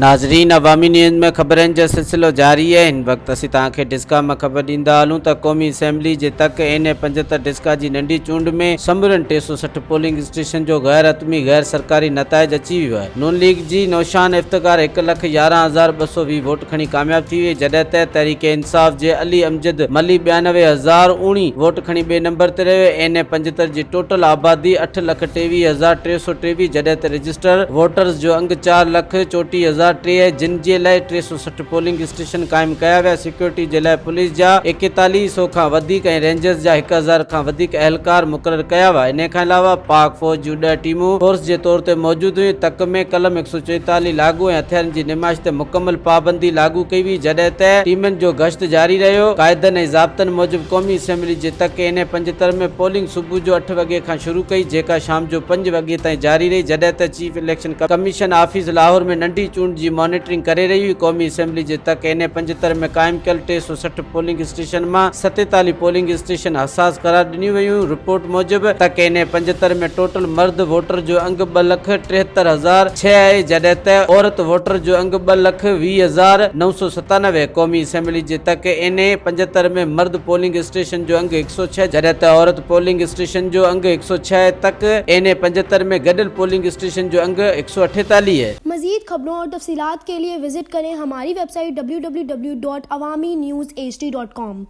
नाज़रीन, अवामी न्यूज़ में ख़बरनि जो सिलसिलो जारी है। इन वक्त असीं तव्हांखे डिस्का में ख़बर ॾींदा हलूं त क़ौमी असेंबली जे तक एन 75 डिस्का जी नंढी चूंड में समूरनि 360 पोलिंग स्टेशन जो गैर हतमी गैर सरकारी नताइज अची वियो आहे। नून लीग जी नौशान इफ्तिकार 1,11,220 वोट खणी कामयाब थी वई, जॾहिं त तहरीक इंसाफ़ जे अली अमजद मली 92,019 वोट खणी ॿिए नंबर ते रहियो। एन 75 जी टोटल आबादी 8,23,323, जॾहिं त रजिस्टर वोटर्स जो अंग 4,34,000 जिन जे लाइ 360 पोलिंग स्टेशन कायम कया विया। सिक्योरिटी जे लाइ पुलिस जा 4100 खां वधीक ऐं रेंजर्स जा 1000 खां वधीक अहलकार मुक़रर कया विया। इन खां अलावा पाक फौज जूं 10 टीमूं फोर्स जे तौर ते मौजूद हुयूं। तक में कलम 144 लागू ऐं हथियारनि जी निमाइश ते मुकमल पाबंदी लागू कई हुई, जॾहिं त टीमनि जो गश्त जारी रहियो। क़ाइदनि ऐं ज़ाब्तनि मूजिब क़ौमी असेंबली जे तक एन 75 में पोलिंग सुबुह जो 8 वॻे खां शुरू कई, जेका शाम जो 5 वॻे ताईं जारी रही, जॾहिं त chief election commission office Lahore में नंढी चूंड जी मॉनिटरिंग करे रही हुई। क़ौमी असेंबली जे तक एन 75 में क़ाइम कयल 360 पोलिंग स्टेशन मां 47 पोलिंग स्टेशन हसास करार ॾिनियूं वयूं। रिपोर्ट मूजिब तक एन 75 में टोटल मर्द वोटर जो अंग 2,73,006 आहे, जॾहिं त औरत वोटर जो अंग 2,20,997। क़ौमी असेंबली जे तक एन 75 में मर्द पोलिंग स्टेशन जो अंग 106, जॾहिं त औरत पोलिंग स्टेशन जो अंग 106। तक एन 75 में गॾियल पोलिंग स्टेशन जो अंग 148 है। मज़ीद खबरों और तफसीलात के लिए विजिट करें हमारी वेबसाइट www.awamiNewsHD.com।